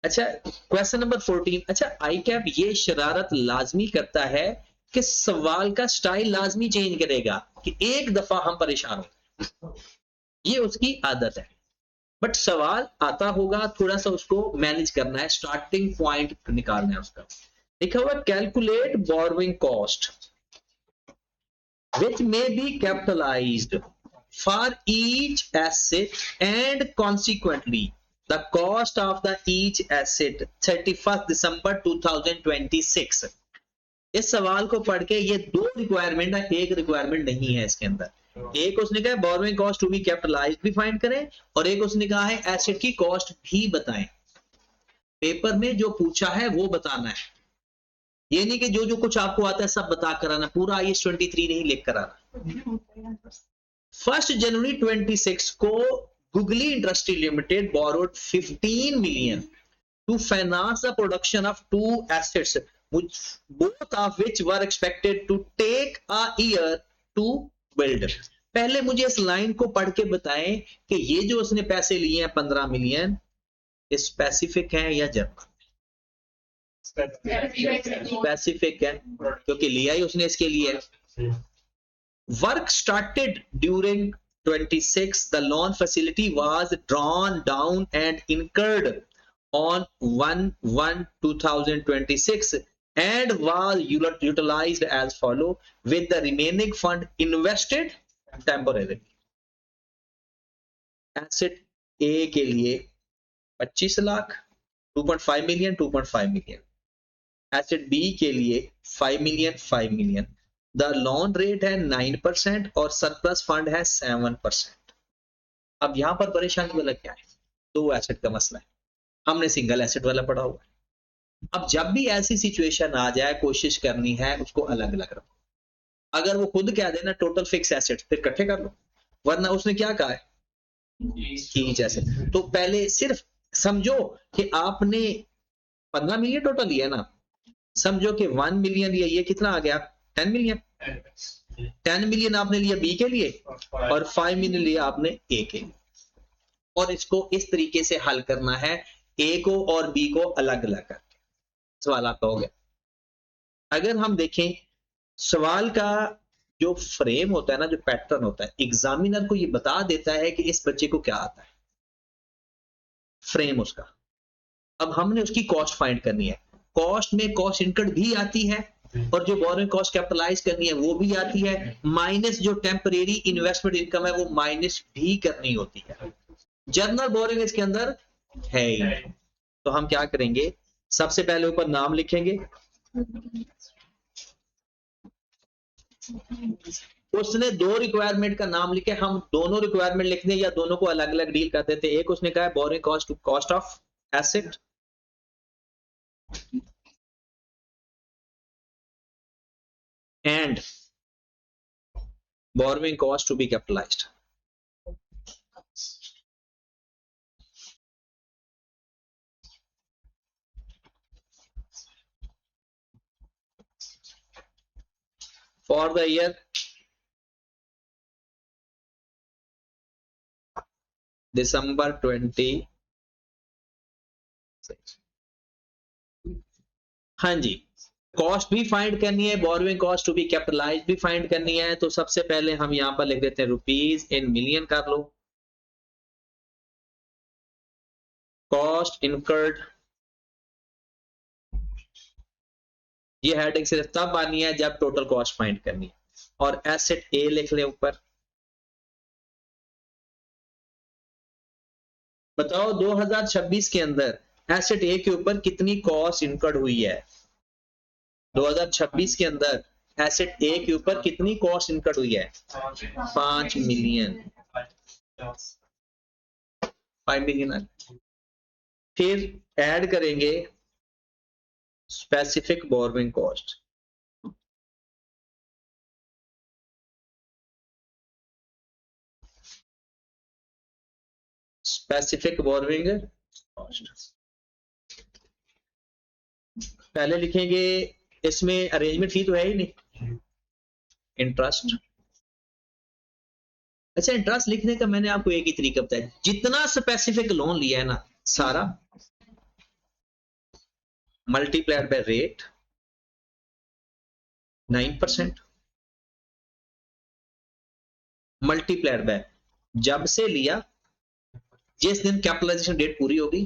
अच्छा, question number 14। अच्छा, आई cap ये शरारत लाजमी करता है कि सवाल का स्टाइल लाजमी चेंज करेगा कि एक दफा हम परेशान हो, ये उसकी आदत है। बट सवाल आता होगा, थोड़ा सा उसको मैनेज करना है, स्टार्टिंग पॉइंट निकालना है उसका। लिखा हुआ calculate borrowing cost which may be capitalized for each asset and consequently the cost of the each asset 31st December 2026। इस सवाल को पढ़ के ये दो रिक्वायरमेंट है, एक रिक्वायरमेंट नहीं है इसके अंदर। एक उसने कहा borrowing cost to be capitalized भी फाइंड करें, और एक उसने कहा है एसेट की कॉस्ट भी बताएं। पेपर में जो पूछा है वो बताना है, ये नहीं कि जो जो कुछ आपको आता है सब बता कर आना, पूरा IAS 23 नहीं लिख कर आना। 1 जनवरी 26 को googly industry limited borrowed 15 million to finance the production of 2 assets, both of which were expected to take a year to build। पहले मुझे इस लाइन को पढ़ के बताएं कि ये जो उसने पैसे लिए हैं 15 मिलियन, स्पेसिफिक है या जनरल? स्पेसिफिक है, क्योंकि लिया ही उसने इसके लिए। Work started during 26, the loan facility was drawn down and incurred on 1/1/2026 and was utilized as follow, with the remaining fund invested temporarily। Asset A के लिए 25 lakh 2.5 million 2.5 million, asset B के लिए 5 million 5 million. The loan rate है 9% और surplus fund है 7%। अब यहां पर परेशानी वाला क्या है, दो एसेट का मसला है, हमने सिंगल एसेट वाला पढ़ा हुआ है। अब जब भी ऐसी सिचुएशन आ जाए, कोशिश करनी है उसको अलग अलग रखो। अगर वो खुद कह देना टोटल फिक्स एसेट, फिर इकट्ठे कर लो, वरना उसने क्या कहा है ईच एसेट। तो पहले सिर्फ समझो कि आपने 15 मिलियन टोटल लिया ना, समझो कि 1 मिलियन लिया, ये कितना आ गया 10 मिलियन। 10 मिलियन आपने लिया बी के लिए और 5 मिलियन लिया आपने ए के लिए, और इसको इस तरीके से हल करना है, ए को और बी को अलग अलग करके। सवाल आपका हो गया। अगर हम देखें सवाल का जो फ्रेम होता है ना, जो पैटर्न होता है, एग्जामिनर को ये बता देता है कि इस बच्चे को क्या आता है, फ्रेम उसका। अब हमने उसकी कॉस्ट फाइंड करनी है, कॉस्ट में कॉस्ट इनकर्ड भी आती है और जो बोरोइंग कॉस्ट कैपिटलाइज करनी है वो भी आती है, माइनस जो टेम्परेरी इन्वेस्टमेंट इनकम है वो माइनस भी करनी होती है। जर्नल बोरोइंग इसके अंदर है ही। तो हम क्या करेंगे, सबसे पहले ऊपर नाम लिखेंगे, उसने दो रिक्वायरमेंट का नाम लिखे, हम दोनों रिक्वायरमेंट लिख दें या दोनों को अलग अलग डील कर देते। एक उसने कहा borrowing cost to cost of asset, and borrowing cost to be capitalized। For the year December 26। हाँ जी, कॉस्ट भी फाइंड करनी है, borrowing cost to be capitalize भी फाइंड करनी है। तो सबसे पहले हम यहां पर लिख देते हैं रुपीज इन मिलियन कर लो, कॉस्ट इनकर्ड, ये हेडिंग सिर्फ तब आनी है जब टोटल कॉस्ट फाइंड करनी है, और एसेट ए लिख ले ऊपर। बताओ 2026 के अंदर एसेट ए के ऊपर कितनी कॉस्ट इनकर्ड हुई है, 2026 के अंदर एसेट ए के ऊपर कितनी कॉस्ट इनकर्ड हुई है, 5 मिलियन, 5 मिलियन। फिर ऐड करेंगे specific borrowing cost, specific borrowing cost पहले लिखेंगे। इसमें अरेंजमेंट फी तो है ही नहीं, इंटरेस्ट, अच्छा, इंटरेस्ट लिखने का मैंने आपको एक ही तरीका बताया, जितना स्पेसिफिक लोन लिया है ना सारा multiplied by rate 9% multiplied by जब से लिया, जिस दिन कैपिटलाइजेशन डेट पूरी होगी,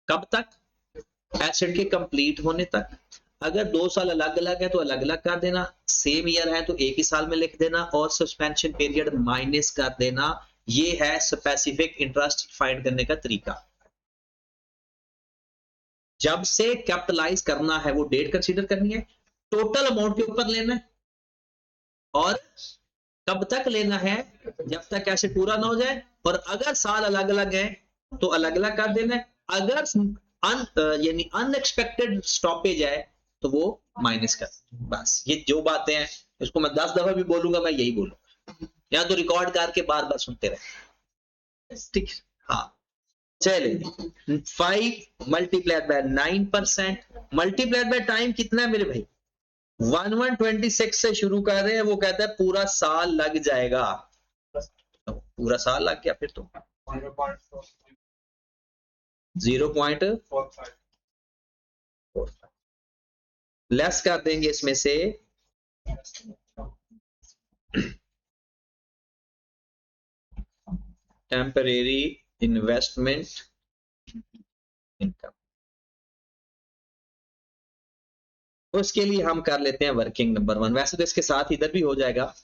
कब तक, एसेट के कंप्लीट होने तक। अगर 2 साल अलग अलग है तो अलग अलग कर देना, सेम ईयर है तो एक ही साल में लिख देना, और सस्पेंशन पीरियड माइनस कर देना। ये है स्पेसिफिक इंटरेस्ट फाइंड करने का तरीका। जब से कैपिटलाइज करना है वो डेट कंसीडर करनी है, टोटल अमाउंट के ऊपर लेना है, और कब तक लेना है, जब तक एसेट पूरा ना हो जाए। और अगर साल अलग अलग है तो अलग अलग कर देना है, अगर यानी अनएक्सपेक्टेड स्टॉपेज है तो वो माइनस कर। बस ये जो बातें हैं इसको मैं 10 दफा भी बोलूंगा, मैं यही बोलूंगा, या तो रिकॉर्ड करके बार बार सुनते रहे, ठीक। हाँ चलिए, 5 multiplied by 9%, multiplied by time कितना है मेरे भाई, 1126 से शुरू कर रहे हैं, वो कहता है पूरा साल लग जाएगा। पूरा साल लग गया फिर तो 0.45 लेस कर देंगे इसमें से टेम्परेरी इन्वेस्टमेंट इनकम। उसके लिए हम कर लेते हैं वर्किंग नंबर 1। वैसे तो इसके साथ इधर भी हो जाएगा,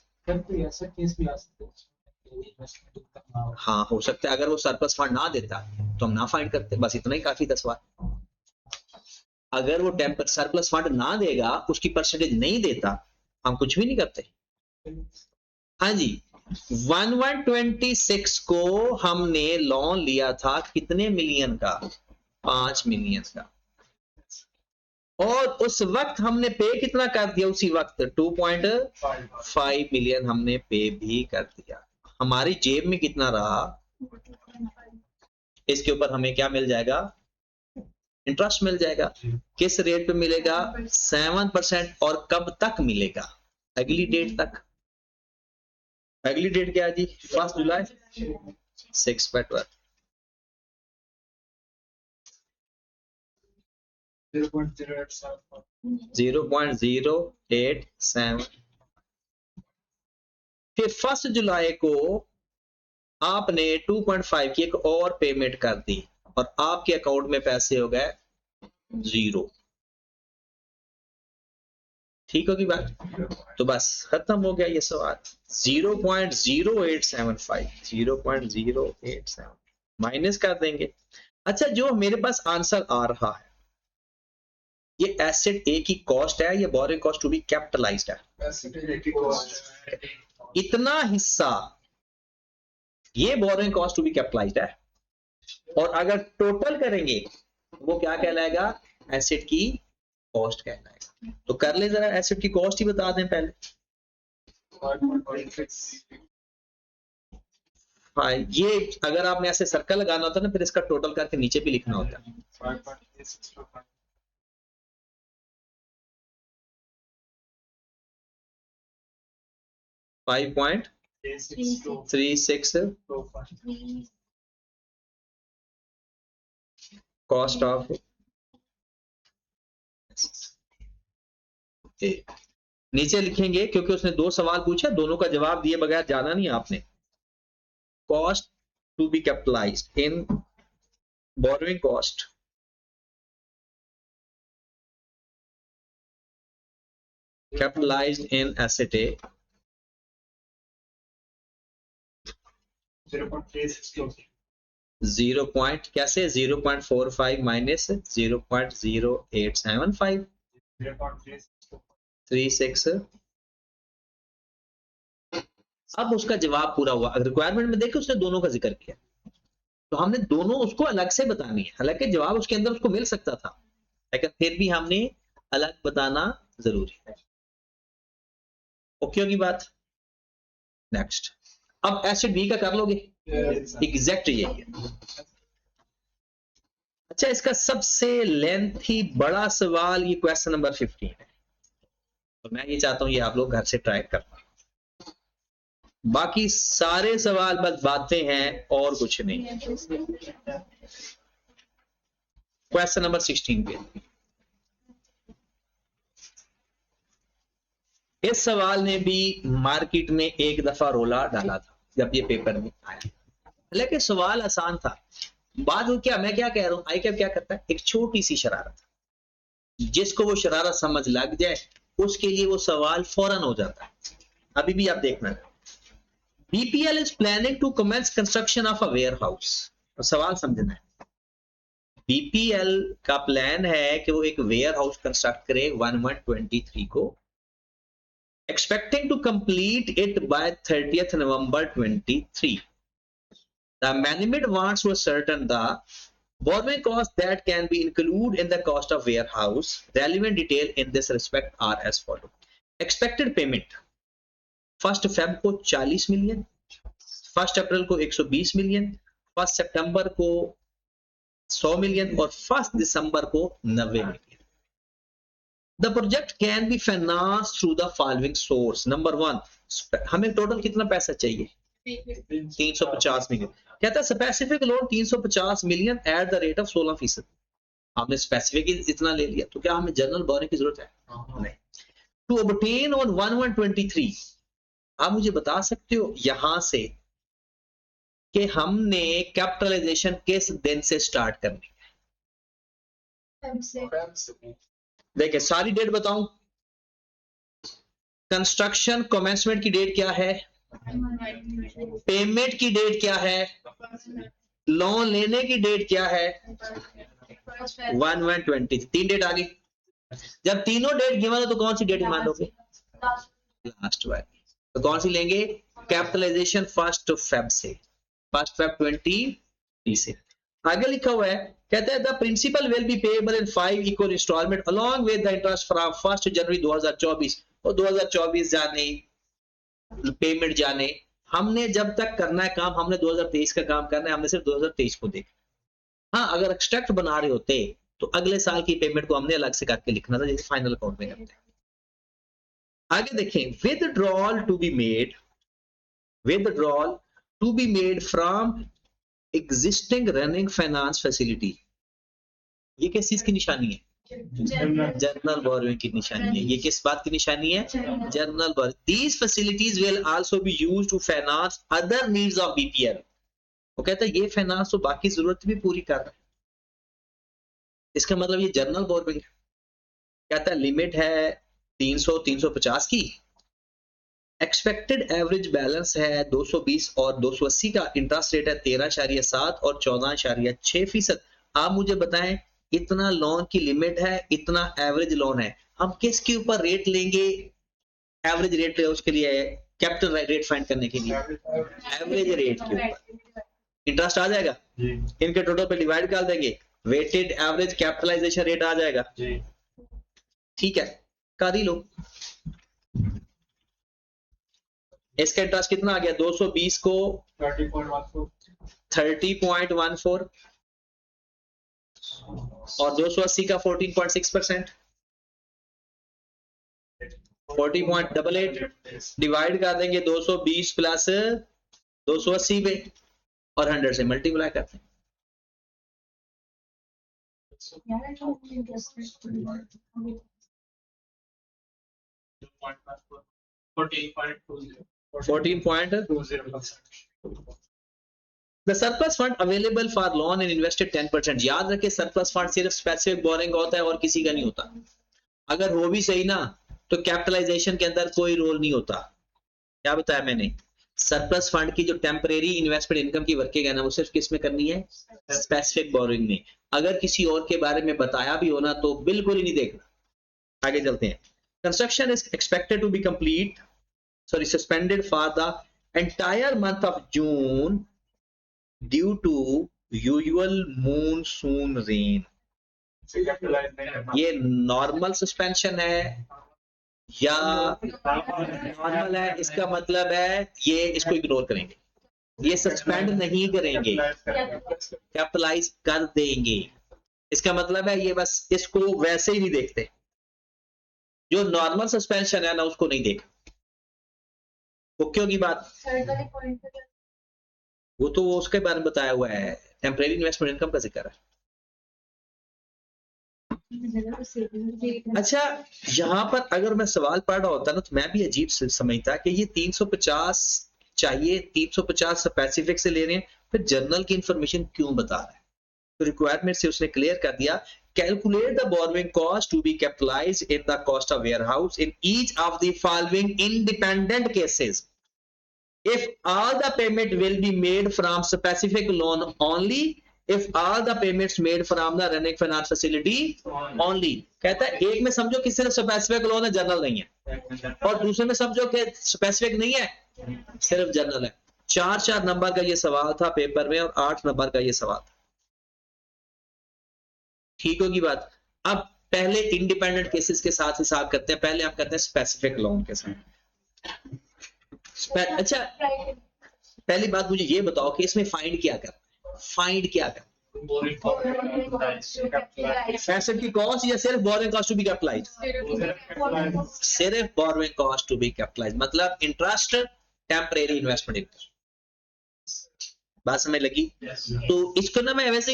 हाँ हो सकता है। अगर वो सरप्लस फंड ना देता तो हम ना फाइंड करते, बस इतना ही काफी 10 बार। अगर वो सरप्लस फंड ना देगा, उसकी परसेंटेज नहीं देता, हम कुछ भी नहीं करते। हाँ जी, 1126 को हमने लोन लिया था कितने मिलियन का, 5 मिलियन का, और उस वक्त हमने पे कितना कर दिया, उसी वक्त 2.5 मिलियन हमने पे भी कर दिया। हमारी जेब में कितना रहा, इसके ऊपर हमें क्या मिल जाएगा, इंटरेस्ट मिल जाएगा। किस रेट पे मिलेगा, 7%। और कब तक मिलेगा, अगली डेट तक। अगली डेट क्या है जी, 1 जुलाई 6/12 0.087। फिर 1 जुलाई को आपने 2.5 की एक और पेमेंट कर दी, और आपके अकाउंट में पैसे हो गए 0। ठीक होगी बात, तो बस खत्म हो गया ये सवाल। 0.0875 0.087 माइनस कर देंगे। अच्छा, जो मेरे पास आंसर आ रहा है, ये एसेट ए की कॉस्ट है, ये borrowing cost to be capitalized है, इतना हिस्सा ये borrowing cost to be capitalized है। और अगर टोटल करेंगे वो क्या कहलाएगा, एसेट की कॉस्ट कहलाएगा। तो कर ले जरा, एसेट की कॉस्ट ही बता दें पहले। हाँ, ये अगर आपने ऐसे सर्कल लगाना होता ना, फिर इसका टोटल करके नीचे भी लिखना होता है। 5.36 कॉस्ट ऑफ ए। नीचे लिखेंगे क्योंकि उसने 2 सवाल पूछे, दोनों का जवाब दिए बगैर जाना नहीं आपने। Cost to be capitalised in borrowing cost capitalised in asset A 0. कैसे 0.45 माइनस 0.0875 36। अब उसका जवाब पूरा हुआ। अगर रिक्वायरमेंट में देखे उसने दोनों का जिक्र किया, तो हमने दोनों उसको अलग से बतानी है। हालांकि जवाब उसके अंदर उसको मिल सकता था, लेकिन फिर भी हमने अलग बताना जरूरी है। ओके होगी बात। नेक्स्ट, अब एसिड बी का कर लोगे, एग्जैक्ट यही है। अच्छा, इसका सबसे लेंथी बड़ा सवाल ये क्वेश्चन नंबर 15 है, तो मैं ये चाहता हूं ये आप लोग घर से ट्राई करना। बाकी सारे सवाल बस बातें हैं और कुछ नहीं। क्वेश्चन नंबर 16 पे इस सवाल ने भी मार्केट में एक दफा रोला डाला था जब ये पेपर में आया, लेकिन सवाल आसान था। बात हो क्या, मैं क्या कह रहा हूं, आई क्या करता है, एक छोटी सी शरारत, जिसको वो शरारत समझ लग जाए उसके लिए वो सवाल फौरन हो जाता है। अभी भी आप देखना, BPL is planning to commence construction of a warehouse. सवाल समझना है, बीपीएल का प्लान है कि वो एक वेयर हाउस कंस्ट्रक्ट करे 11/23 को, expecting to complete it by 30th November 23. The management wants to ascertain the borrowing cost that can be included in the cost of warehouse. Relevant detail in this respect are as follow. Expected payment 1 Feb को 40 million, 1 अप्रैल को 120 million, 1 सितंबर को 100 million और 1 दिसंबर को 90 million. The project can be financed through the following source. Number 1, हमें total कितना पैसा चाहिए, 350 million. कहता है specific loan 350 million at the rate of 16%। आपने स्पेसिफिक इतना ले लिया तो क्या हमें जनरल बोरिंग की जरूरत है? नहीं। टू ऑब्टेन ऑन 11/23, आप मुझे बता सकते हो यहां से कि हमने कैपिटलाइजेशन किस दिन से स्टार्ट करनी है? देखिए सारी डेट बताऊं, कंस्ट्रक्शन कमेंसमेंट की डेट क्या है, पेमेंट की डेट क्या है, लोन लेने की डेट क्या है, 11/23, 3 डेट आ गई। जब तीनों डेट गिवन है तो कौन सी डेट मानोगे? लास्ट वाली। तो कौन सी लेंगे? कैपिटलाइजेशन 1 फेब से, 1 फेब 20 से। आगे लिखा हुआ है, कहता है the principal will be payable in 5 equal instalment along with the interest from 1 January 2024। और 2024 जाने, पेमेंट जाने, हमने जब तक करना है काम, हमने 2023 का काम करना है, हमने सिर्फ 2023 को देखा। हाँ, अगर एक्सट्रैक्ट बना रहे होते तो अगले साल की पेमेंट को हमने अलग से करके लिखना था, जैसे फाइनल अकाउंट में करते हैं। आगे देखें, withdrawal to be made, withdrawal to be made from existing running finance facility. ये किस चीज की निशानी है? जनरल बोरोइंग की निशानी है। ये किस बात की निशानी है? General borrowing. These facilities will also be used to finance other needs of BPL. वो कहता है ये फाइनेंस तो बाकी जरूरत भी पूरी कर रहा है। इसका मतलब ये जनरल बोरोइंग है। कहता है लिमिट है 300-350 की, एक्सपेक्टेड एवरेज बैलेंस है 220 और 280 का, इंटरेस्ट रेट है 13.7 और 14.6%। आप मुझे बताएं, इतना लोन की लिमिट है, इतना एवरेज लोन है, हम किसके ऊपर रेट लेंगे? एवरेज रेट है उसके लिए, कैपिटल रेट फाइंड करने के लिए एवरेज रेट के ऊपर इंटरेस्ट आ जाएगा, इनके टोटल पे डिवाइड कर देंगे, वेटेड एवरेज कैपिटलाइजेशन रेट आ जाएगा। ठीक है, कर ही लो। इसका इंटरेस्ट कितना आ गया? 220 को 30.14 और 280 का 14.6%, 40.88 डिवाइड कर देंगे 220 प्लस 280 पे और 100 से मल्टीप्लाई करते हैं। The surplus fund available for loan and invested 10%। याद रखे सरप्लस फंड सिर्फ स्पेसिफिक बोरिंग होता है और किसी का नहीं होता। अगर हो भी सही ना तो कैपिटलाइजेशन के अंदर कोई रोल नहीं होता। क्या बताया मैंने? सरप्लस फंड की जो टेम्परेरी इन्वेस्टमेंट इनकम की वर्किंग है ना, वो सिर्फ किस में करनी है? स्पेसिफिक बोरिंग में। अगर किसी और के बारे में बताया भी होना तो बिल्कुल ही नहीं देखना। आगे चलते हैं। Construction is expected to be complete, sorry suspended for the entire month of June due to usual monsoon rain. ये नॉर्मल सस्पेंशन है या नॉर्मल है? इसका मतलब है ये इसको इग्नोर करेंगे, ये सस्पेंड नहीं करेंगे, कैपिटलाइज कर देंगे। इसका मतलब है ये बस इसको वैसे ही नहीं देखते, जो नॉर्मल सस्पेंशन है ना उसको नहीं देखा। ओके होगी बात? वो तो वो उसके बारे में बताया हुआ है, टेम्परेरी इन्वेस्टमेंट इनकम का जिक्र है। अच्छा, यहाँ पर अगर मैं सवाल पढ़ रहा होता ना तो मैं भी अजीब समझता कि ये 350 चाहिए, 350 स्पेसिफिक से ले रहे हैं, फिर जर्नल की इंफॉर्मेशन क्यों बता रहा है? तो रिक्वायरमेंट से उसने क्लियर कर दिया, calculate the borrowing cost to be capitalised in the cost of warehouse in each of the following independent cases if all the payment will be made from specific loan only, if all the payments made from the running finance facility only। कहता है एक में समझो कि सिर्फ specific loan है, general नहीं है, और दूसरे में समझो कि स्पेसिफिक नहीं है, सिर्फ जनरल है। 4 नंबर का ये सवाल था पेपर में और 8 नंबर का ये सवाल था। ठीक होगी बात? अब पहले इंडिपेंडेंट केसेस के साथ हिसाब करते हैं, पहले हम करते हैं स्पेसिफिक लोन के साथ। अच्छा, पहली बात मुझे ये बताओ कि इसमें फाइंड क्या कर, फाइंड क्या कर, एसेट की कॉस्ट या सिर्फ borrowing cost to be capitalised? सिर्फ borrowing cost to be capitalised, मतलब इंटरेस्ट, टेम्परेरी इन्वेस्टमेंट इनकम। बात समझ लगी? तो इसको ना मैं वैसे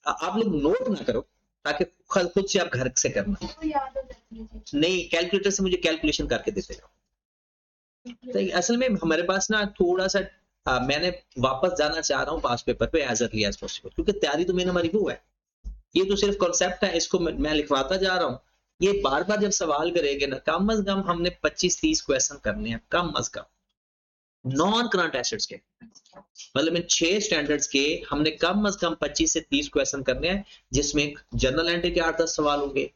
आप लोग नोट ना करो ताकि खुद से आप घर से करना, नहीं कैलकुलेटर से मुझे कैलकुलेशन करके देते जाओ। तो असल में हमारे पास ना थोड़ा सा मैंने वापस जाना चाह रहा हूँ पास पेपर पे एज अर्ली एज पॉसिबल, क्योंकि तैयारी तो मेरी हमारी वो है, ये तो सिर्फ कॉन्सेप्ट है, इसको मैं लिखवाता जा रहा हूँ। ये बार बार जब सवाल करेंगे ना, कम अज कम हमने 25-30 क्वेश्चन करने हैं, कम अज कम नॉन करंट एसेट्स के, मतलब इन 6 स्टैंडर्ड्स के हमने कम अज कम 25 से 30 क्वेश्चन करने हैं, जिसमें जनरल एंट्री के 8-10 सवाल होंगे,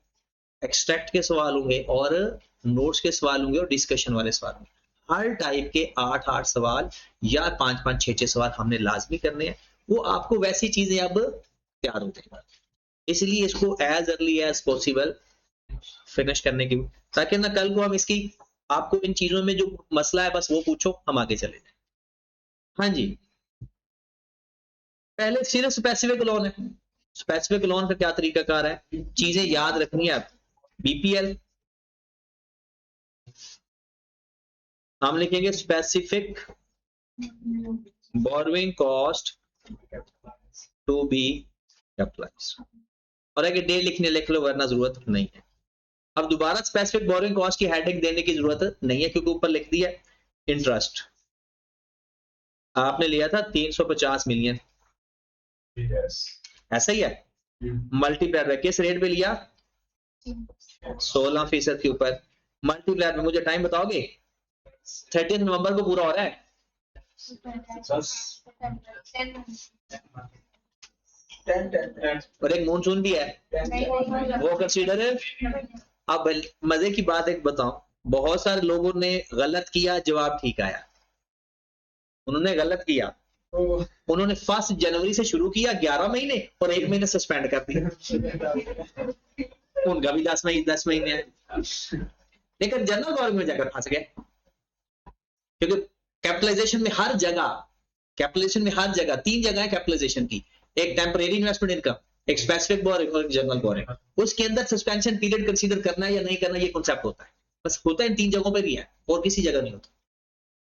एक्सट्रैक्ट के सवाल होंगे और नोट्स के सवाल होंगे और डिस्कशन वाले सवाल होंगे। हर टाइप के 8-8 सवाल या 5-5, 6-6 सवाल हमने लाजमी करने हैं। वो आपको वैसी चीजें अब तैयार होते हैं, इसलिए इसको as early as possible finish करने की, ताकि ना कल को हम इसकी आपको इन चीजों में जो मसला है बस वो पूछो, हम आगे चले जाए। हाँ जी, पहले सिर्फ स्पेसिफिक लोन है। स्पेसिफिक लोन का क्या तरीकाकार है, चीजें याद रखनी है आप। बीपीएल हम लिखेंगे specific borrowing cost to be capitalized, और अगर डे लिखने लिख लो वरना जरूरत नहीं है। अब दोबारा स्पेसिफिक बोरोइंग कॉस्ट की हेडिंग देने की जरूरत नहीं है, क्योंकि ऊपर लिख दिया इंटरेस्ट आपने लिया था 350 मिलियन, ऐसा ही है, मल्टीप्लायर में किस रेट पे लिया, 16% के ऊपर, मल्टीप्लायर में मुझे टाइम बताओगे, 30 नवंबर को पूरा हो रहा है, और एक मॉनसून भी है वो कंसीडर है। अब मजे की बात एक बताऊं, बहुत सारे लोगों ने गलत किया, जवाब ठीक आया। उन्होंने गलत किया, उन्होंने 1 जनवरी से शुरू किया 11 महीने और 1 महीने सस्पेंड कर दिया, उनका भी 10 महीने है, लेकिन जनरल बोरोइंग में जाकर फंस गए, क्योंकि कैपिटलाइजेशन में हर जगह, कैपिटलाइजेशन में हर जगह 3 जगह है कैपिटलाइजेशन की, एक टेम्परेरी इन्वेस्टमेंट इनकम, एक स्पेसिफिक बोरोइंग और एक जनरल बोरोइंग। उसके अंदर सस्पेंशन पीरियड कंसीडर करना है या नहीं करना, ये कॉन्सेप्ट होता है, बस होता है इन 3 जगहों पे भी है और किसी जगह नहीं होता।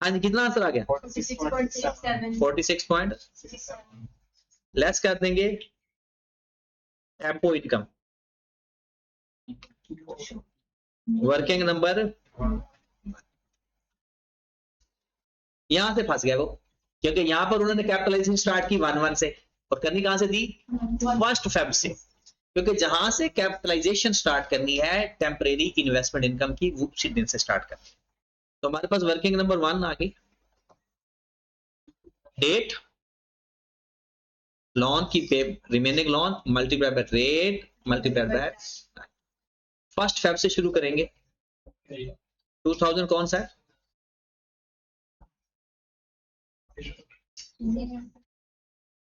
हाँ जी, कितना आंसर आ गया? 46. लेस कर देंगे एपो इनकम, वर्किंग नंबर, यहां से फंस गया वो, क्योंकि यहां पर उन्होंने कैपिटलाइजेशन स्टार्ट की 1 से, और करनी कहां से थी, 1 फेब से, क्योंकि जहां से कैपिटलाइजेशन स्टार्ट करनी है टेम्परेरी इन्वेस्टमेंट इनकम की, वो उसी दिन से स्टार्ट करनी है। तो हमारे पास वर्किंग नंबर 1 आ गई, डेट, लोन की पे remaining loan multiply by rate multiply by 1 Feb से शुरू करेंगे। 2000 कौन सा है,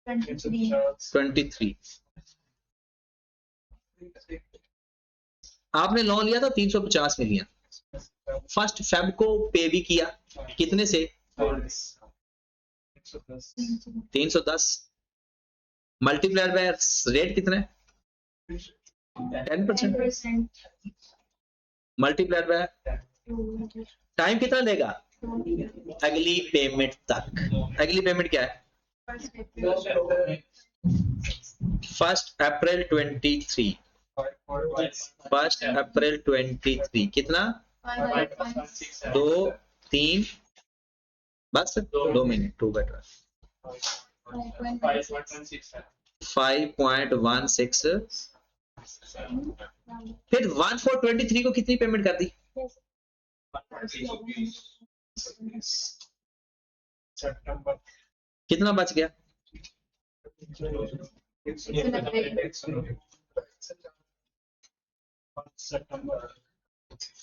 23। आपने लोन लिया था 350 मिलियन, 1 फेब को पे भी किया, कितने से, 310, मल्टीप्लायर बाय रेट कितना है, 10%, मल्टीप्लायर बाय टाइम कितना लेगा, अगली पेमेंट तक। अगली पेमेंट क्या है? 1 अप्रैल 23। 1 अप्रैल 23 कितना? 2 3 बस 2 मिनट 2 बेटर 5.16। फिर 1/4/23 को कितनी पेमेंट कर दी? कितना बच गया?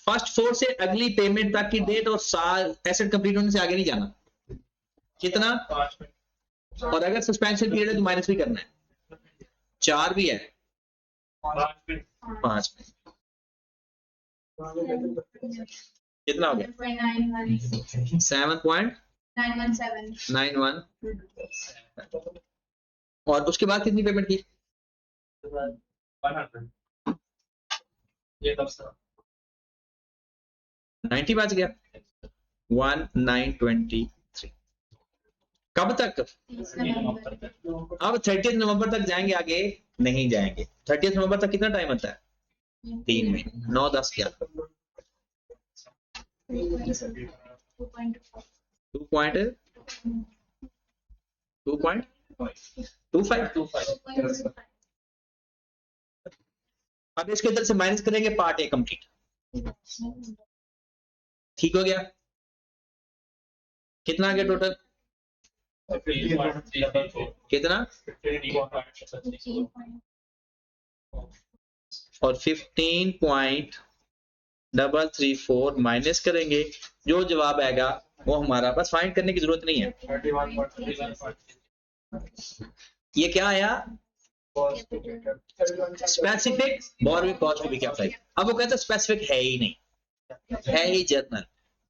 फर्स्ट 4 से अगली पेमेंट तक की डेट और साल एसेट कंप्लीट होने से आगे नहीं जाना। कितना? और अगर सस्पेंशन पीरियड है तो माइनस भी करना है। 4 भी है, 5 कितना हो गया? 7.91। और उसके बाद कितनी पेमेंट की? 90 बच गया। 1923। कब तक? अब 30 नवंबर तक जाएंगे, आगे नहीं जाएंगे। 30 नवंबर तक कितना टाइम आता है? 3 महीने। 9 10 क्या? 2.25। अब इसके इधर से माइनस करेंगे, पार्ट ए कंप्लीट। ठीक हो गया? कितना आ गया टोटल? कितना? और 15.334 माइनस करेंगे, जो जवाब आएगा वो हमारा, बस फाइंड करने की जरूरत नहीं है। ये क्या आया? Specific borrowing cost to be capitalised. अब वो कहता है स्पेसिफिक है ही नहीं, है ही जर्नल।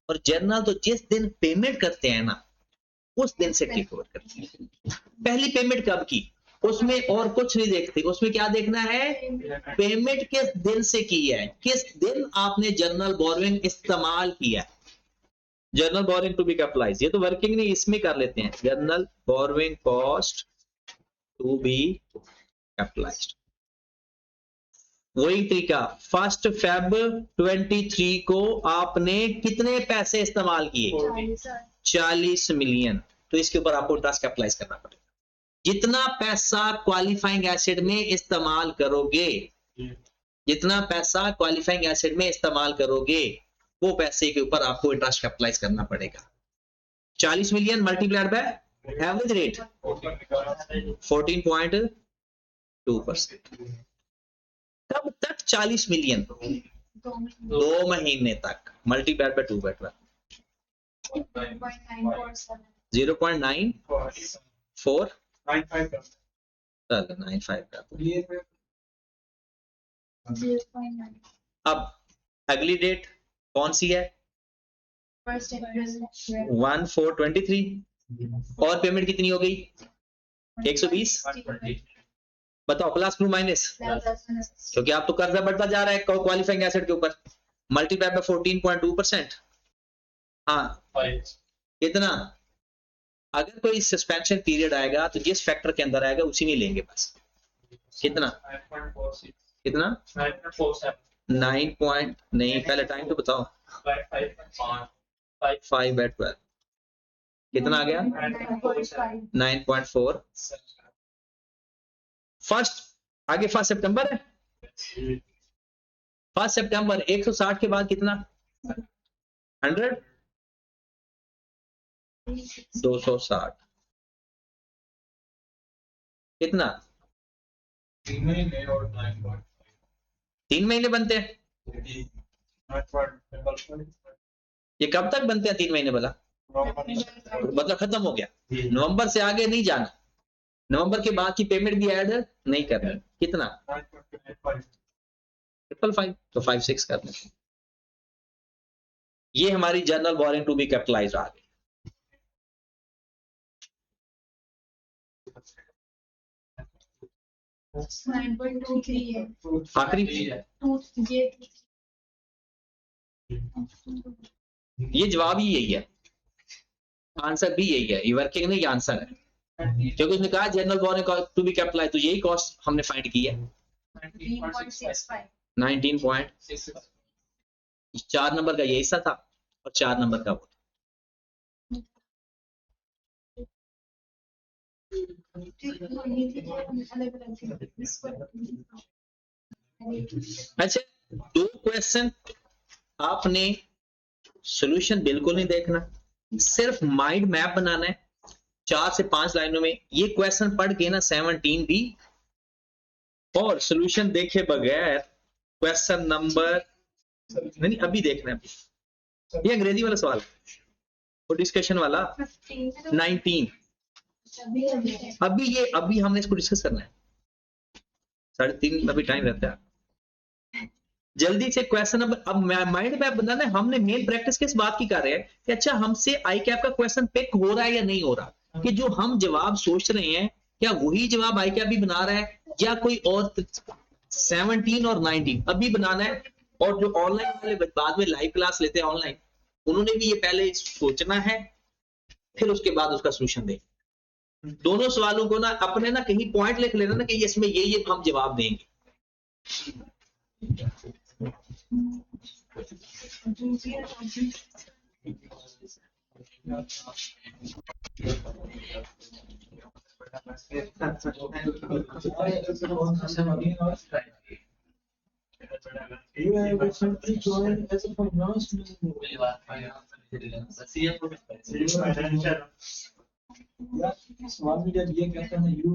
और जर्नल तो जिस दिन पेमेंट करते हैं ना, उस दिन से टिक ओवर करते हैं। पहली पेमेंट कब की, उसमें और कुछ नहीं देखते। उसमें क्या देखना है? पेमेंट किस दिन से की है, किस दिन आपने जर्नल बोरोइंग इस्तेमाल किया। General borrowing to be capitalized, ये तो वर्किंग नहीं, इसमें कर लेते हैं। General borrowing cost to be capitalized. वही तरीका, 1 फेब 23 को आपने कितने पैसे इस्तेमाल किए? 40 मिलियन। तो इसके ऊपर आपको इंटरेस्ट कैपिटलाइज करना पड़ेगा। जितना पैसा क्वालिफाइंग एसिड में इस्तेमाल करोगे, जितना पैसा क्वालिफाइंग एसिड में इस्तेमाल करोगे, वो पैसे के ऊपर आपको इंटरेस्ट कैपिटलाइज करना पड़ेगा। 40 million multiplied by average rate 14.2%। कब तक 40 मिलियन? 2 महीने तक, मल्टीप्लाइड बाय 2 बेटर 0.94 95। अब अगली डेट कौन सी है? 1/4/23। और पेमेंट कितनी हो गई? 120। बताओ प्लस टू माइनस, क्योंकि आप तो कर्जा बढ़ता जा रहा है क्वालिफाइंग एसेट के ऊपर। Multiply by 14.2%। हाँ कितना? अगर कोई सस्पेंशन पीरियड आएगा तो जिस फैक्टर के अंदर आएगा उसी में लेंगे बस। कितना? कितना? 9 पॉइंट नहीं, पहले टाइम तो बताओ। 5/12 कितना आ गया? 9.4। फर्स्ट आगे 1 सितंबर है। 1 सितंबर 160 के बाद कितना? 100 260 कितना? 3 महीने बनते हैं। ये कब तक बनते हैं 3 महीने? बोला मतलब खत्म हो गया। नवंबर से आगे नहीं जाना, नवंबर के बाद की पेमेंट भी ऐड नहीं करना। कितना? 555 तो 56 कर लें। ये हमारी general borrowing to be capitalised आ गई। आखिरी ये जवाब ही यही है। आंसर भी यही है, ये वर्किंग नहीं, ये आंसर है, क्योंकि उसने कहा general borrowing to be capitalize, तो यही कॉस्ट हमने फाइंड की है 19.6। 4 नंबर का ये हिस्सा था और 4 नंबर का वो। अच्छा, 2 क्वेश्चन आपने सॉल्यूशन बिल्कुल नहीं देखना, सिर्फ माइंड मैप बनाना है 4 से 5 लाइनों में। ये क्वेश्चन पढ़ के ना 17 भी और सॉल्यूशन देखे बगैर क्वेश्चन नंबर नहीं अभी देखना है, ये अंग्रेजी वाला सवाल वो डिस्कशन वाला 19 अभी हमने इसको डिस्कस करना है, 3:30 अभी टाइम रहता है। जल्दी से क्वेश्चन अब माइंड मैप बनाना है। हमने मेन प्रैक्टिस किस बात की कर रहे हैं कि अच्छा हमसे आई कैप का क्वेश्चन पिक हो रहा है या नहीं हो रहा, कि जो हम जवाब सोच रहे हैं क्या वही जवाब आई कैप भी बना रहा है या कोई और 17 और 19 अभी बनाना है। और जो ऑनलाइन वाले बाद में लाइव क्लास लेते हैं ऑनलाइन, उन्होंने भी ये पहले सोचना है, फिर उसके बाद उसका सोल्यूशन दें। दोनों सवालों को ना अपने ना कहीं पॉइंट लिख लेना ना कि इसमें ये हम जवाब देंगे। सवाल में जब ये कहते हैं यू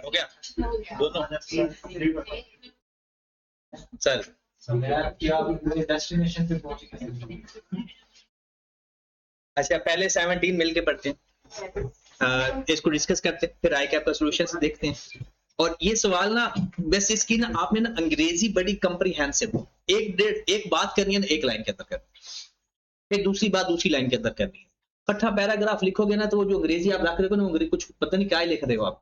हो गया दोनों चल डेस्टिनेशन पे पहुंच गए। अच्छा पहले 17 मिलके पढ़ते हैं, इसको डिस्कस करते हैं, फिर आई कैप का सॉल्यूशन देखते हैं। और ये सवाल ना बस इसकी ना आपने ना अंग्रेजी बड़ी कंप्रीहेंसिव, एक बात करनी है ना एक लाइन के अंदर करनी, फिर दूसरी बात दूसरी लाइन के अंदर करनी है। इकट्ठा पैराग्राफ लिखोगे ना तो वो जो अंग्रेजी आप रख रहे हो ना अंग्रेजी कुछ पता नहीं क्या लिख रहे हो आप।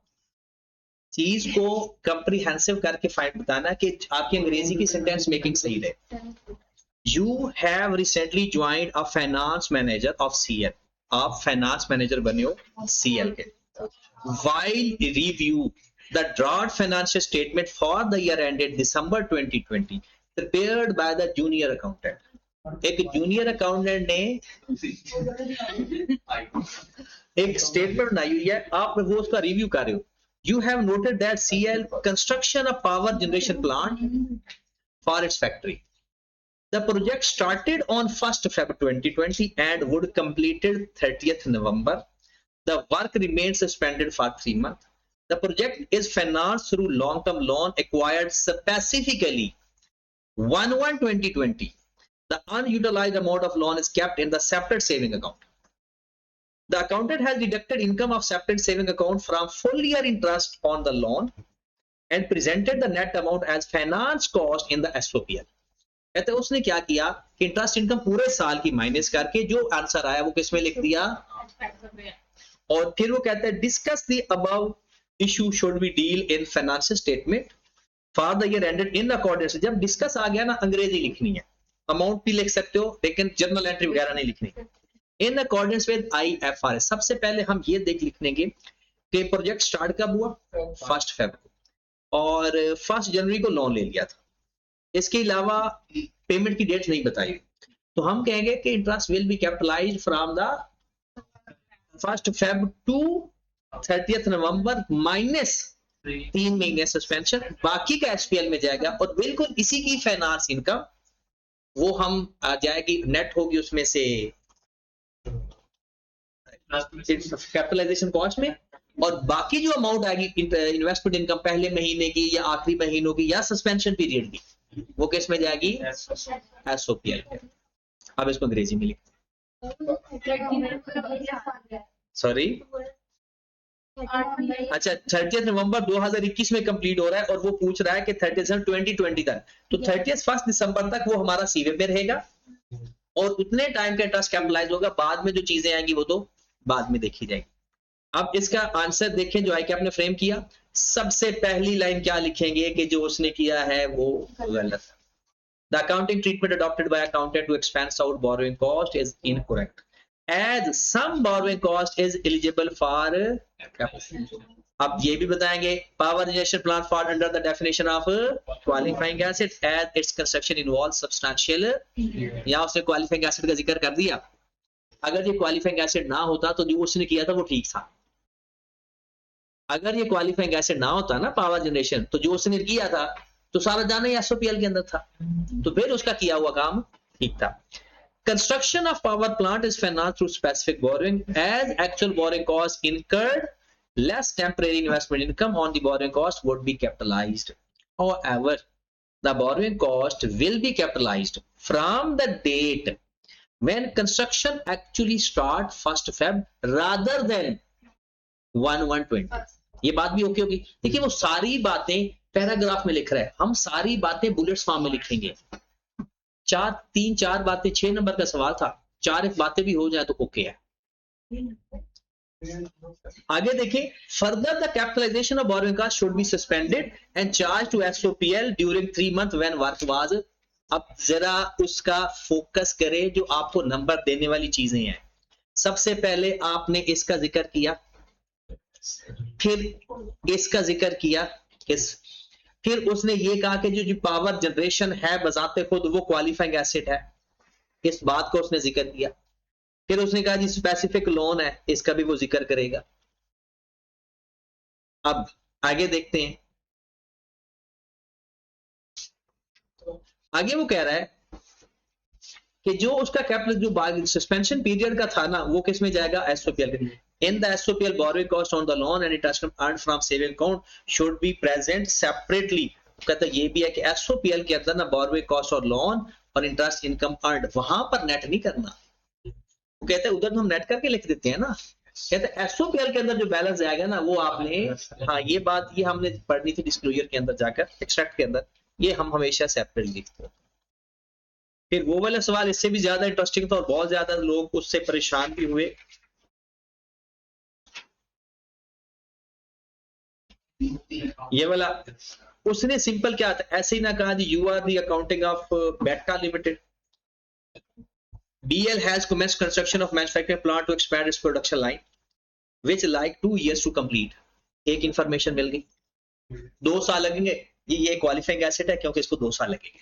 चीज को कंप्रीहेंसिव करके फाइंड बताना कि आपकी अंग्रेजी की सेंटेंस मेकिंग सही रहे। You have recently joined a finance manager of CL. आप फाइनेंस मैनेजर बने हो CL के। While review the draft financial statement for the year ended December 2020 prepared by the junior accountant. एक जूनियर अकाउंटेंट ने एक statement बनाई हुई है, आप वो उसका रिव्यू कर रहे हो। You have noted that CL construction of power generation plant for its factory. The project started on 1st February 2020 and would completed 30th November. The work remained suspended for 3 months. The project is financed through long-term loan acquired specifically 1/1/2020. The unutilized amount of loan is kept in the separate saving account. The accountant has deducted income of separate saving account from full year interest on the loan and presented the net amount as finance cost in the SOPL. कहते हैं उसने क्या किया कि interest income पूरे साल की minus करके जो आंसर आया वो किसमें लिख दिया, और फिर वो कहते हैं discuss the above issue should be deal in financial statement for the year ended in accordance. जब डिस्कस आ गया ना अंग्रेजी लिखनी है, अमाउंट भी लिख सकते हो लेकिन जर्नल एंट्री वगैरह नहीं लिखनी। इन अकॉर्डेंस विद IFRS सबसे पहले हम ये देख लिखेंगे कि प्रोजेक्ट स्टार्ट कब हुआ, 1 फरवरी, और 1 जनवरी को लोन ले लिया था। इसके अलावा पेमेंट की डेट नहीं बताई। तो हम कहेंगे कि interest will be capitalized from the 1 Feb to 30 November minus 3 महीने सस्पेंशन, बाकी का एसपीएल में जाएगा। और बिल्कुल इसी की फाइनेंस इनकम वो हम आ जाएगी, नेट होगी उसमें से कैपिटलाइजेशन कॉस्ट में, और बाकी जो अमाउंट आएगी इन्वेस्टमेंट इनकम पहले महीने की या आखिरी महीनों की या सस्पेंशन पीरियड की, वो किस में जाएगी? एसओपीएल। अब इसको अंग्रेजी में लिख, सॉरी, अच्छा 30 नवंबर 2021 में कंप्लीट हो रहा है और वो पूछ रहा है कि 30 2020 तक, तो 31 दिसंबर तक वो हमारा सीवे पे रहेगा और उतने टाइम का इंटरेस्ट कैपिटलाइज होगा। बाद में जो चीजें आएंगी वो तो बाद में देखी जाएगी। अब इसका आंसर देखें जो आई के आपने फ्रेम किया। सबसे पहली लाइन क्या लिखेंगे कि जो उसने किया है वो गलत है। The accounting treatment adopted by accountant to expense out borrowing cost is incorrect, as some borrowing cost is eligible for capital. अब ये भी बताएंगे power generation plant fall under the definition of qualifying asset as its construction involves substantial, यहाँ उसने qualifying asset का जिक्र कर दिया। अगर ये qualifying asset ना होता तो जो उसने किया था वो ठीक था। अगर ये qualifying asset ना होता ना power generation, तो जो उसने किया था तो सारा जाना ही एसओपीएल के अंदर था, तो फिर उसका किया हुआ काम ठीक था। Construction of power plant is financed through specific borrowing as actual borrowing cost incurred less temporary investment income on the borrowing cost would be capitalized. However, the borrowing cost will be capitalized from the date when construction actually start 1 Feb rather than 1/1/20। ये बात भी okay होगी। देखिए वो सारी बातें paragraph में लिख रहा है, हम सारी बातें बुलेट्स फॉर्म में लिखेंगे। 4 बातें, 6 नंबर का सवाल था, 4 एक बातें भी हो जाए तो ओके है। आगे देखें, further the capitalisation of borrowing cost should be suspended and charge to SOPL during 3 month when work was. अब जरा उसका फोकस करें, जो आपको नंबर देने वाली चीजें हैं। सबसे पहले आपने इसका जिक्र किया, फिर इसका जिक्र किया, फिर उसने ये कहा कि जो पावर जनरेशन है बजाते खुद वो क्वालिफाइंग एसेट है, इस बात को उसने जिक्र किया। फिर उसने कहा जी स्पेसिफिक लोन है, इसका भी वो जिक्र करेगा। अब आगे देखते हैं, आगे वो कह रहा है कि जो उसका कैपिटल जो सस्पेंशन पीरियड का था ना वो किस में जाएगा? एसओपीएल। In the SOPL, borrowing cost on the loan and interest earned from saving account should be present separately। कहता ये भी है कि SOPL के अंदर ना borrowing cost और loan और interest income earned वहां पर नेट नहीं करना। वो कहते हैं उधर हम नेट करके लिख देते हैं ना, कहते हैं SOPL के अंदर जो बैलेंस आएगा ना वो आपने, हाँ ये बात ये हमने पढ़नी थी डिस्क्लोजर के अंदर जाकर, एक्सट्रैक्ट के अंदर, ये हम हमेशा सेपरेट लिखते हैं। फिर वो वाला सवाल इससे भी ज्यादा इंटरेस्टिंग था और बहुत ज्यादा लोग उससे परेशान भी हुए। ये वाला उसने सिंपल क्या था, ऐसे ही ना कहा जी you are the accounting of Beta Limited, BL has commenced construction of manufacturing plant to expand its production line which like 2 years to complete। एक इंफॉर्मेशन मिल गई, 2 साल लगेंगे, ये क्वालिफाइंग एसेट है क्योंकि इसको 2 साल लगेंगे,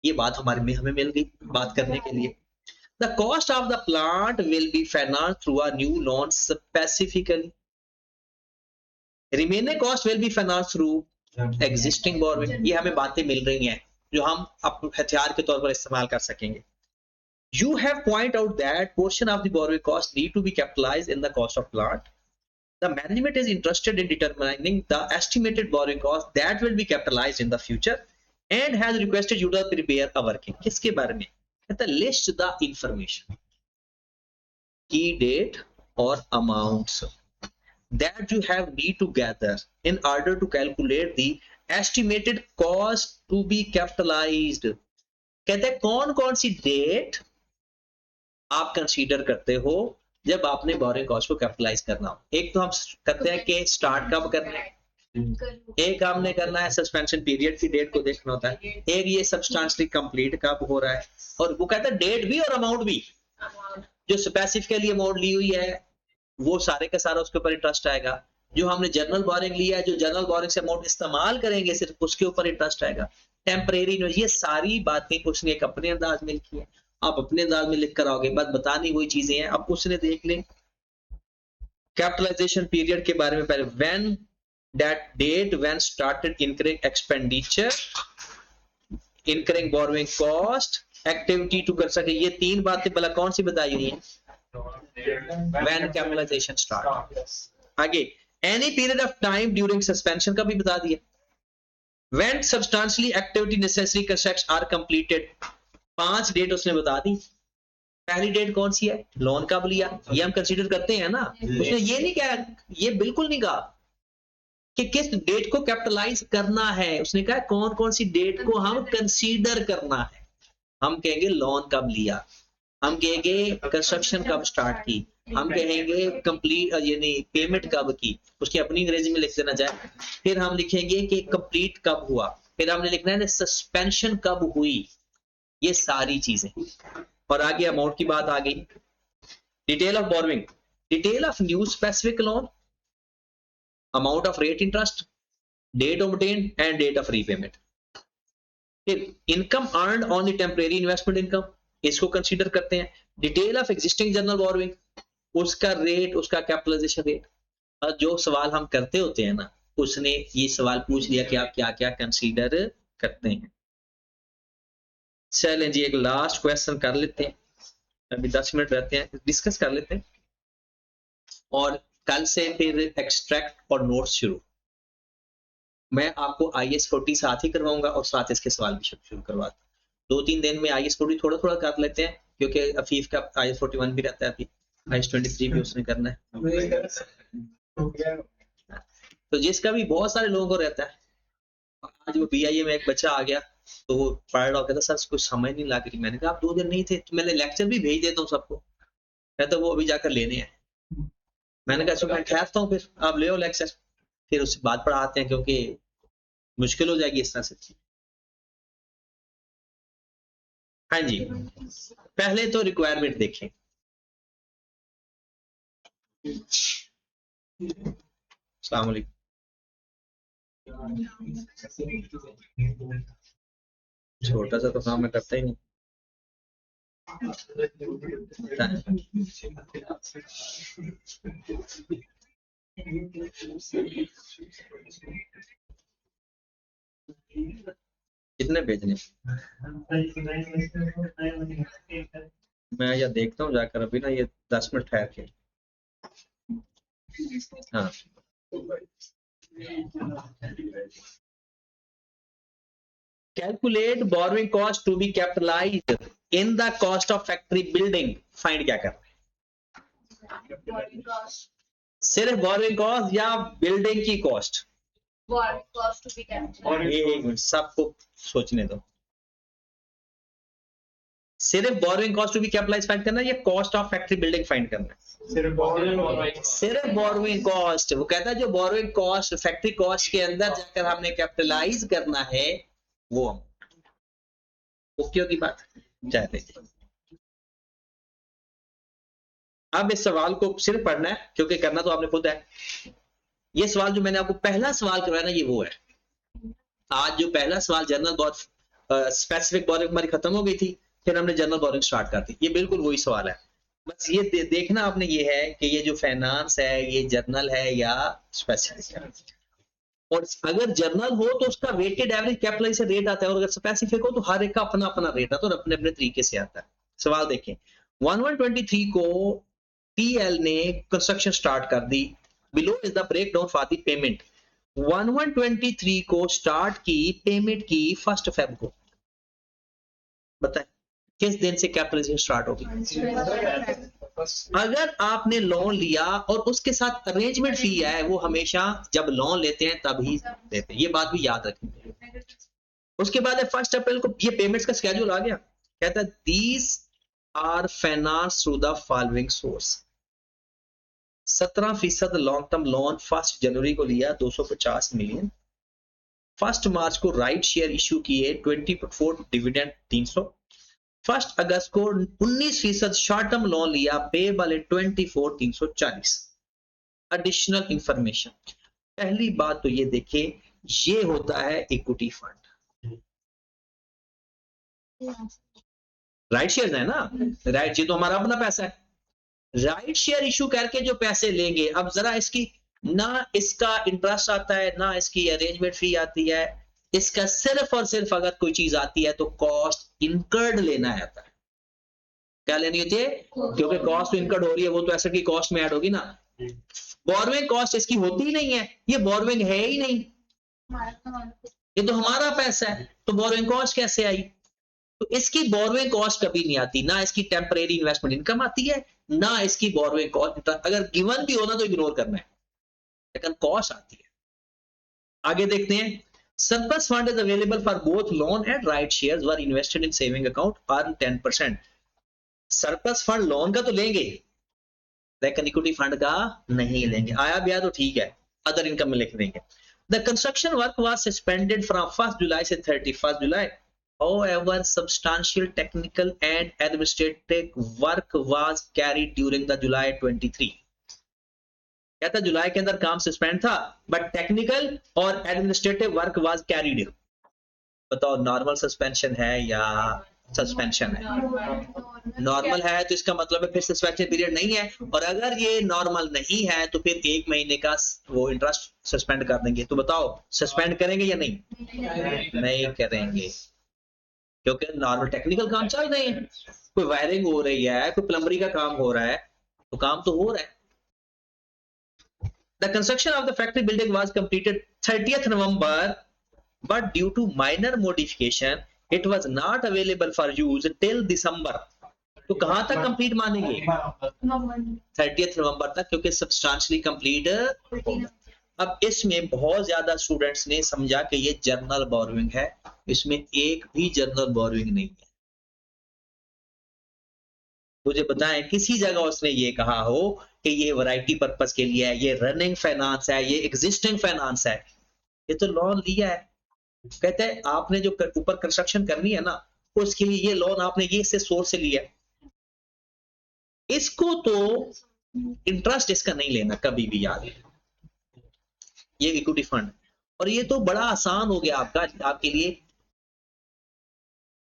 ये बात हमें मिल गई बात करने के लिए। The cost of the plant will be financed through a new loan specifically। Remaining cost will be financed through existing borrowing। ये हमें बातें मिल रही हैं जो हम अपने हथियार के तौर पर इस्तेमाल कर सकेंगे। You have point out that portion of the borrowing cost need to be capitalized in the cost of plant। The management is interested in determining the estimated borrowing cost that will be capitalized in the future and has requested you to prepare a working। किसके बारे में कहता है? List the information, key date or amounts that you have need to gather in order to calculate the estimated cost to be capitalized। कहते हैं कौन कौन सी date आप कंसीडर करते हो जब आपने बोरोइंग कॉस्ट को कैपिटलाइज करना हो। एक तो हम करते हैं कि स्टार्ट कब करना है, एक हमने करना है सस्पेंशन पीरियड की डेट को देखना होता है, एक ये सब्सटेंशियली कंप्लीट कब हो रहा है, और वो कहता है डेट भी और अमाउंट भी। जो स्पेसिफिकली अमाउंट ली हुई है वो सारे का सारा उसके ऊपर इंटरेस्ट आएगा, जो हमने जनरल बोरिंग लिया है, जो जनरल बोरिंग से अमाउंट इस्तेमाल करेंगे सिर्फ उसके ऊपर इंटरेस्ट आएगा, टेम्परेरी। ये सारी बातें उसने एक अपने अंदाज में लिखी है आप अपने अंदाज में लिख कर आओगे, बात बतानी वही चीजें हैं। अब उसने देख ले कैपिटलाइजेशन पीरियड के बारे में पहले, when that date when started incurring expenditure, incurring borrowing cost, activity to कर सके, ये तीन बातें भला कौन सी बताई हुई हैं? When capitalisation start. आगे any period of time during suspension का भी बता दिया। When substantially activity necessary constructs are completed, 5 date उसने बता दी। पहली डेट कौन सी है? लोन कब लिया, ये हम कंसीडर करते हैं ना। उसने ये नहीं कहा, ये बिल्कुल नहीं कहा कि किस डेट को कैपिटलाइज करना है, उसने कहा कौन कौन सी डेट को हम कंसीडर करना है। हम कहेंगे लोन कब लिया, हम कहेंगे कंस्ट्रक्शन कब स्टार्ट की, हम कहेंगे कंप्लीट यानी पेमेंट कब की, उसकी अपनी अंग्रेजी में लिख देना चाहे। फिर हम लिखेंगे कि कंप्लीट कब हुआ, फिर हमने लिखना है सस्पेंशन कब हुई, ये सारी चीजें। और आगे अमाउंट की बात आ गई। Detail of borrowing, detail of new specific loan, amount of rate interest, date obtained and date of repayment. फिर income earned on the temporary investment income, इसको कंसीडर करते हैं। Detail of existing general borrowing, उसका rate, उसका capitalisation rate. और जो सवाल हम करते होते हैं ना, उसने ये सवाल पूछ लिया कि आप क्या क्या कंसीडर करते हैं। चलें जी, एक लास्ट क्वेश्चन कर लेते हैं, अभी 10 मिनट रहते हैं, डिस्कस कर लेते हैं और कल से फिर एक्सट्रैक्ट और नोट्स शुरू। मैं आपको IS 40 साथ ही करवाऊंगा और साथ इसके सवाल भी शुरू करवाता हूँ। 2-3 दिन में IS 40 थोड़ा थोड़ा कर लेते हैं, क्योंकि अफीफ का IS 41 भी रहता है, अभी IS 23 भी उसने करना है। तो जिसका भी बहुत सारे लोगों को रहता है। आज वो BIA में एक बच्चा आ गया, तो वो पढ़ रहा कहता सर कुछ समझ नहीं लग रही। मैंने कहा आप 2 दिन नहीं थे, तो मैंने लेक्चर भी भेज देता हूँ सबको। कहता वो अभी जाकर लेने हैं। मैंने कहा मैं ठहरता हूँ, फिर आप ले आओ लेक्चर, फिर उससे बात पढ़ाते हैं, क्योंकि मुश्किल हो जाएगी इस तरह से। हाँ जी, पहले तो रिक्वायरमेंट देखें। अस्सलाम वालेकुम। छोटा सा तो काम मैं करता ही नहीं। कितने भेजने? मैं या देखता हूँ जाकर अभी ना, ये 10 मिनट ठहर के। हाँ, calculate borrowing cost to be capitalised in the cost of factory building. Find क्या कर रहे हैं? सिर्फ बोरोइंग कॉस्ट या बिल्डिंग की कॉस्ट? सबको सोचने दो। सिर्फ borrowing cost to be capitalized find करना है या cost of factory building find करना है? सिर्फ बोरोइंग कॉस्ट। वो कहता है जो बोरोइंग कॉस्ट फैक्ट्री कॉस्ट के अंदर जाकर हमने कैपिटलाइज करना है वो। ओके की बात चाहते हैं। अब इस सवाल को सिर्फ पढ़ना है, क्योंकि करना तो आपने खुद है। ये सवाल जो मैंने आपको पहला सवाल करवाया ना, ये वो है। आज जो पहला सवाल जनरल बोरोइंग स्पेसिफिक बोरोइंग हमारी खत्म हो गई थी, फिर हमने जनरल बोरोइंग स्टार्ट कर दी। ये बिल्कुल वही सवाल है, बस ये देखना आपने ये है कि ये जो फाइनेंस है ये जर्नल है या स्पेसिफिक है। और अगर जर्नल हो तो उसका वेटेड एवरेज कैपिटलाइजेशन रेट आता है, और अगर स्पेसिफिक हो तो हर एक का अपना अपना रेट आता है और अपने अपने तरीके से आता है। सवाल देखें, 1123 को TL ने कंस्ट्रक्शन स्टार्ट कर दी। Below is the breakdown for the payment. 1123 को स्टार्ट की, पेमेंट की 1 फेब को। बताएं किस दिन से कैपिटलाइजेशन स्टार्ट होगी? अगर आपने लोन लिया और उसके साथ अरेंजमेंट फी है, वो हमेशा जब लोन लेते हैं तभी देते हैं, ये बात भी याद रखें। उसके बाद 1 अप्रैल को ये पेमेंट्स का स्केड्यूल आ गया। कहता है these are finance through the following source. 17% long term loan 1 जनवरी को लिया 250 मिलियन। 1 मार्च को राइट शेयर इश्यू किए 24 डिविडेंड 300। 1 अगस्त को 19% शॉर्ट टर्म लोन लिया पेबल 24 340। एडिशनल इंफॉर्मेशन, पहली बात तो ये देखिए, ये होता है इक्विटी फंड। राइट शेयर है ना, राइट, ये तो हमारा अपना पैसा है। राइट शेयर इशू करके जो पैसे लेंगे, अब जरा इसकी ना इसका इंटरेस्ट आता है ना इसकी अरेंजमेंट फी आती है, इसका सिर्फ और सिर्फ अगर कोई चीज आती है तो कॉस्ट इनकर्ड लेना आता है। क्या लेनी होती है? क्योंकि कॉस्ट इनकर्ड हो रही है वो तो एसेट की कॉस्ट में ऐड होगी ना। बोरोइंग कॉस्ट इसकी होती ही नहीं है, ये बोरोइंग है ही नहीं, ये तो हमारा पैसा है, तो बोरोइंग कॉस्ट कैसे आई? तो इसकी बोरोइंग कॉस्ट कभी नहीं आती, ना इसकी टेम्परेरी इन्वेस्टमेंट इनकम आती है, ना इसकी बोरोइंग कॉस्ट। अगर गिवन भी होना तो इग्नोर करना है, लेकिन कॉस्ट आती है। आगे देखते हैं, surplus fund is available for both loan and right shares were invested in saving account earn 10%। Surplus fund loan का तो लेंगे लेकिन इक्विटी फंड का नहीं लेंगे, आया भी तो ठीक है, अदर इनकम में लिख देंगे। The construction work was suspended from 1st July से 31st July। However, substantial technical and administrative work was carried during the July 23। क्या था? जुलाई के अंदर काम सस्पेंड था, बट टेक्निकल और एडमिनिस्ट्रेटिव वर्क वाज कैरीड। बताओ नॉर्मल सस्पेंशन है या सस्पेंशन है? नॉर्मल है तो इसका मतलब है फिर सस्पेंशन पीरियड नहीं है, और अगर ये नॉर्मल नहीं है तो फिर 1 महीने का वो इंटरेस्ट सस्पेंड कर देंगे। तो बताओ सस्पेंड करेंगे या नहीं? नहीं करेंगे, क्योंकि नॉर्मल टेक्निकल काम चल रहे हैं, कोई वायरिंग हो रही है, कोई प्लम्बरी का काम हो रहा है, तो काम तो हो रहा है। The construction of the factory building was completed 30th November, but due to minor modification, it was not available for use till December। तो कहां तक कंप्लीट मानेंगे? 30th नवंबर तक, क्योंकि सब्सटेंशियली कंप्लीट। अब इसमें बहुत ज्यादा स्टूडेंट्स ने समझा कि ये जर्नल बोरोइंग है, इसमें एक भी जर्नल बोरोइंग नहीं है। मुझे बताएं किसी जगह उसने ये कहा हो कि ये वैरायटी पर्पस के लिए है, ये रनिंग फाइनेंस है, ये एग्जिस्टिंग फाइनेंस है, ये तो लोन लिया है। कहते हैं आपने जो ऊपर कंस्ट्रक्शन करनी है ना, उसके लिए ये लोन आपने ये से सोर्स से लिया, इसको तो इंटरेस्ट इसका नहीं लेना कभी भी, याद है। ये इक्विटी फंड, और ये तो बड़ा आसान हो गया आपके लिए।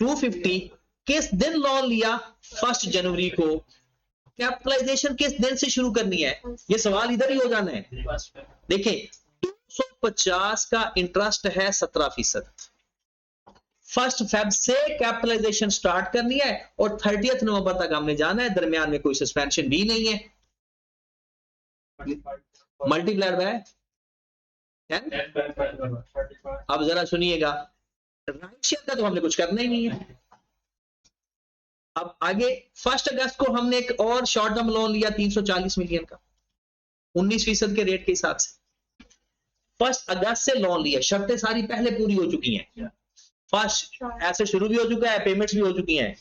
250 किस दिन लोन लिया? 1 जनवरी को। कैपिटलाइजेशन किस दिन से शुरू करनी है? ये सवाल इधर ही हो जाना है। देखिए 250 का इंटरेस्ट है 17%। 1 फेब से कैपिटलाइजेशन स्टार्ट करनी है और 30th नवंबर तक हमने जाना है, दरमियान में कोई सस्पेंशन भी नहीं है। Multiplied by 10। अब जरा सुनिएगा, राइट शेयर का तो हमने कुछ करना ही नहीं है। अब आगे 1 अगस्त को हमने एक और शॉर्ट टर्म लोन लिया 340 मिलियन का, 19% के रेट के हिसाब से। 1 अगस्त से लोन लिया, शर्तें सारी पहले पूरी हो चुकी हैं, फर्स्ट ऐसे शुरू भी हो चुका है, पेमेंट्स भी हो चुकी हैं।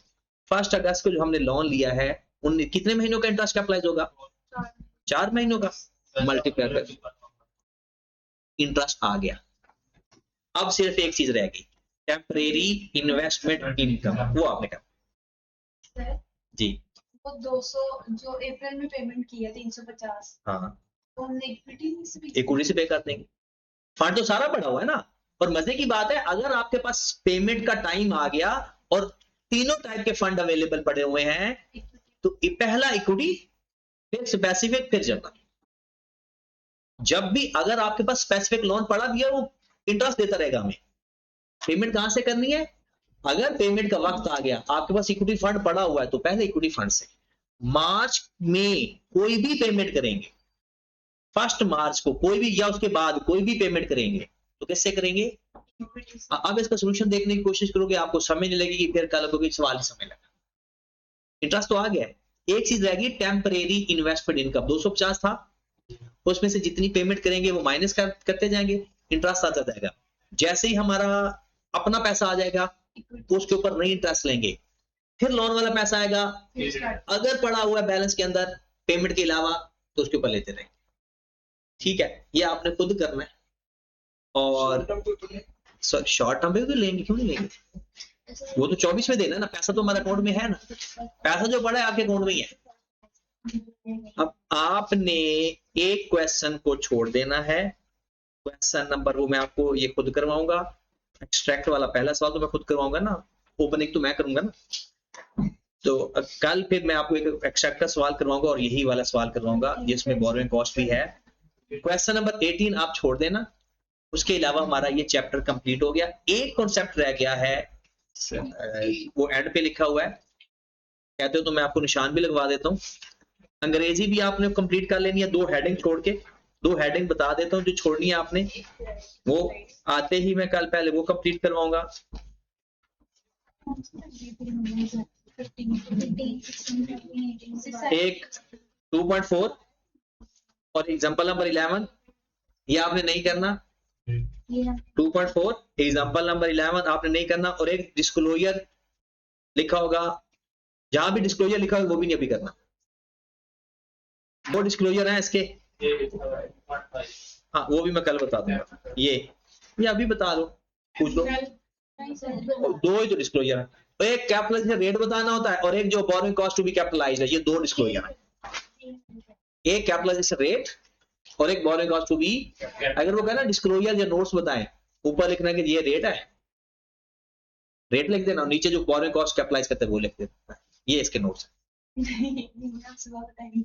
1 अगस्त को जो हमने लोन लिया है, कितने महीनों का इंटरेस्ट कैपिटलाइज होगा? 4 महीनों का, मल्टीप्लाई कर इंटरेस्ट आ गया। अब सिर्फ एक चीज रह गई, टेम्परेरी इन्वेस्टमेंट इनकम, वो आपने कहा जी। वो 200 जो अप्रैल में पेमेंट की है 350, हाँ, तो हमने इक्विटी से पे कर देंगे, फंड तो सारा पड़ा हुआ है ना। और मजे की बात है, अगर आपके पास पेमेंट का टाइम आ गया और तीनों टाइप के फंड अवेलेबल पड़े हुए हैं, तो पहला इक्विटी, फिर स्पेसिफिक, फिर जनरल। जब भी अगर आपके पास स्पेसिफिक लोन पड़ा भी है, वो इंटरेस्ट देता रहेगा हमें। पेमेंट कहां से करनी है? अगर पेमेंट का वक्त आ गया, आपके पास इक्विटी फंड पड़ा हुआ है, तो पहले इक्विटी फंड से। मार्च में कोई भी पेमेंट करेंगे, 1 मार्च को कोई भी या उसके बाद कोई भी पेमेंट करेंगे, तो कैसे करेंगे? अब इसका सोल्यूशन देखने की कोशिश करोगे, आपको समझ नहीं लगेगी, फिर कल को सवाल ही समझ लगा। इंटरेस्ट तो आ गया, एक चीज रहेगी टेम्परेरी इन्वेस्टमेंट इनकम। 250 था, उसमें से जितनी पेमेंट करेंगे वो माइनस करते जाएंगे, इंटरेस्ट आता जाएगा। जैसे ही हमारा अपना पैसा आ जाएगा, तो उसके ऊपर नहीं इंटरेस्ट लेंगे, फिर लोन वाला पैसा आएगा, अगर पड़ा हुआ है बैलेंस के अंदर पेमेंट के अलावा, तो उसके ऊपर लेते रहेंगे। ठीक है, ये आपने खुद करना है। और शॉर्ट टर्म पे भी लेंगे, क्यों नहीं लेंगे? वो तो 24 में देना है ना, पैसा तो हमारे अकाउंट में है ना, पैसा जो पड़ा है आपके अकाउंट में ही है। अब आपने एक क्वेश्चन को छोड़ देना है, क्वेश्चन नंबर, वो मैं आपको ये खुद करवाऊंगा, एक्सट्रैक्ट वाला पहला सवाल तो मैं खुद करवाऊंगा ना, ओपनिंग तो मैं करूंगा ना। तो कल फिर मैं आपको एक एक्स्ट्रा का सवाल करवाऊंगा और यही वाला सवाल करवाऊंगा जिसमें बोरोइंग कॉस्ट भी है। क्वेश्चन नंबर 18 आप छोड़ देना, उसके अलावा हमारा ये चैप्टर कंप्लीट हो गया। एक कॉन्सेप्ट रह गया है, वो एंड पे लिखा हुआ है, कहते हो तो मैं आपको निशान भी लगवा देता हूँ। अंग्रेजी भी आपने कंप्लीट कर लेनी है, 2 हेडिंग छोड़ के, 2 हेडिंग बता देता हूँ जो छोड़नी है आपने, वो आते ही मैं कल पहले वो कंप्लीट करवाऊंगा। एक 2.4 और एग्जांपल नंबर 11 ये आपने नहीं करना। 2.4 एग्जांपल नंबर 11 आपने नहीं करना, और एक डिस्क्लोजर लिखा होगा, जहां भी डिस्क्लोजर लिखा होगा वो भी नहीं अभी करना। वो डिस्क्लोजर है इसके, हाँ वो भी मैं कल बता दूंगा। ये अभी बता दो, पूछ लो। 2 ही तो डिस्क्लोजर है, तो एक कैपिटलाइजेशन रेट बताना होता है और एक जो borrowing cost to be capitalized है, ये 2 डिस्क्लोजर है। एक कैपिटलाइजेशन रेट और एक बोरोइंग कॉस्ट टू बी। अगर वो कहना डिस्क्लोजर या नोट्स बताएं, ऊपर लिखना कि ये रेट है, रेट लिख देना, नीचे जो बोरोइंग कॉस्ट कैपिटलाइज करते हैं वो लिख देना, ये इसके नोट्स नहीं, आप सुबह बताएंगे।